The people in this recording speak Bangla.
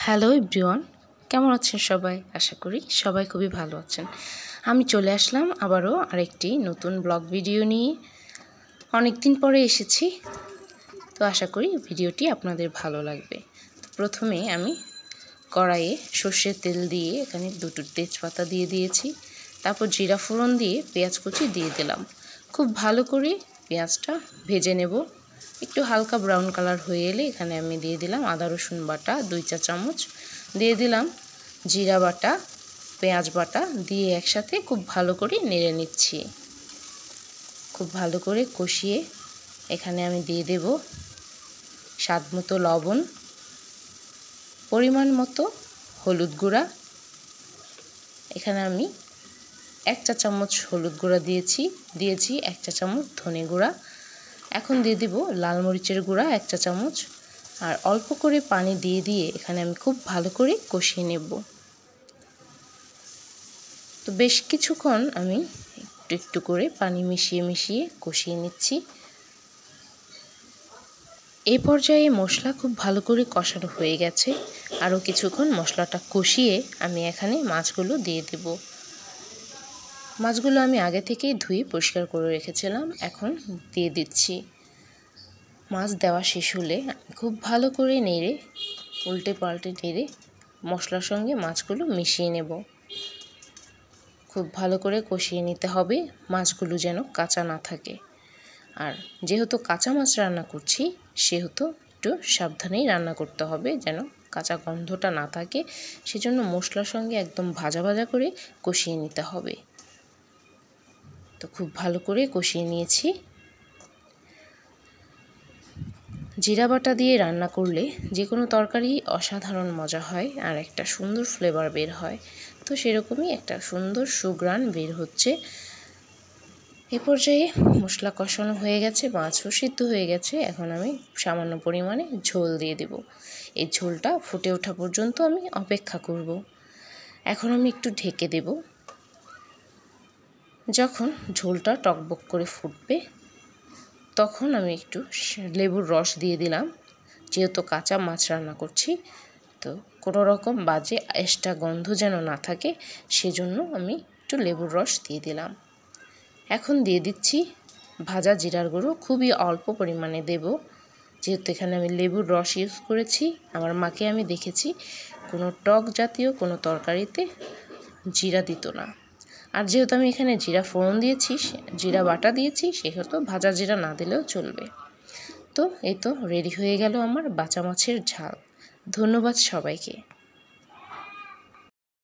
হ্যালো এভরিওয়ান, কেমন আছেন সবাই? আশা করি সবাই খুবই ভালো আছেন। আমি চলে আসলাম আবারও আরেকটি নতুন ব্লগ ভিডিও নিয়ে। অনেক দিন পরে এসেছি, তো আশা করি ভিডিওটি আপনাদের ভালো লাগবে। প্রথমে আমি কড়াইয়ে সর্ষের তেল দিয়ে এখানে দুটো তেজপাতা দিয়ে দিয়েছি, তারপর জিরা ফোড়ন দিয়ে পেঁয়াজ কুচি দিয়ে দিলাম। খুব ভালো করে পেঁয়াজটা ভেজে নেব। একটু হালকা ব্রাউন কালার হয়ে এলে এখানে আমি দিয়ে দিলাম আদা রসুন বাটা 2 চা চামচ, দিয়ে দিলাম জিরা বাটা, পেঁয়াজ বাটা দিয়ে একসাথে খুব ভালো করে নেড়ে নিচ্ছি। খুব ভালো করে কষিয়ে এখানে আমি দিয়ে দেব স্বাদ মতো লবণ, পরিমাণ মতো হলুদ গুঁড়া। এখানে আমি 1 চা চামচ হলুদ গুঁড়া দিয়েছি 1 চা চামচ ধনে গুঁড়া। এখন দিয়ে দিব লাল মরিচের গুঁড়া 1 চা চামচ, আর অল্প করে পানি দিয়ে এখানে আমি খুব ভালো করে কষিয়ে নেব। তো বেশ কিছুক্ষণ আমি একটু করে পানি মিশিয়ে কষিয়ে নিচ্ছি। এই পর্যায়ে মশলা খুব ভালো করে কষানো হয়ে গেছে। আরও কিছুক্ষণ মশলাটা কষিয়ে আমি এখানে মাছগুলো দিয়ে দেব। মাছগুলো আমি আগে থেকেই ধুয়ে পরিষ্কার করে রেখেছিলাম, এখন দিয়ে দিচ্ছি। মাছ দেওয়া শেষ হলে খুব ভালো করে নেড়ে উল্টে পাল্টে নেড়ে মশলার সঙ্গে মাছগুলো মিশিয়ে নেব। খুব ভালো করে কষিয়ে নিতে হবে, মাছগুলো যেন কাঁচা না থাকে। আর যেহেতু কাঁচা মাছ রান্না করছি সেহেতু একটু সাবধানেই রান্না করতে হবে যেন কাঁচা গন্ধটা না থাকে। সেজন্য মশলার সঙ্গে একদম ভাজা ভাজা করে কষিয়ে নিতে হবে। তো খুব ভালো করে কষিয়ে নিয়েছি। জিরা বাটা দিয়ে রান্না করলে যে কোনো তরকারি অসাধারণ মজা হয় আর একটা সুন্দর ফ্লেভার বের হয়। তো সেরকমই একটা সুন্দর সুঘ্রাণ বের হচ্ছে। এ পর্যায়ে মশলা কষানো হয়ে গেছে, মাছও সিদ্ধ হয়ে গেছে। এখন আমি সামান্য পরিমাণে ঝোল দিয়ে দেব। এই ঝোলটা ফুটে ওঠা পর্যন্ত আমি অপেক্ষা করব। এখন আমি একটু ঢেকে দেব। যখন ঝোলটা টকবক করে ফুটবে তখন আমি একটু লেবুর রস দিয়ে দিলাম। যেহেতু কাঁচা মাছ রান্না করছি, তো কোনো রকম বাজে এক্সট্রা গন্ধ যেন না থাকে সেজন্য আমি একটু লেবুর রস দিয়ে দিলাম। এখন দিয়ে দিচ্ছি ভাজা জিরার গুঁড়ো, খুবই অল্প পরিমাণে দেব। যেহেতু এখানে আমি লেবুর রস ইউজ করেছি, আমার মাকে আমি দেখেছি কোনো টক জাতীয় কোনো তরকারিতে জিরা দিত না। আর যেহেতু আমি এখানে জিরা ফোড়ন দিয়েছি, জিরা বাটা দিয়েছি, সেহেতু ভাজা জিরা না দিলেও চলবে। তো এই তো রেডি হয়ে গেল আমার বাঁচা মাছের ঝাল। ধন্যবাদ সবাইকে।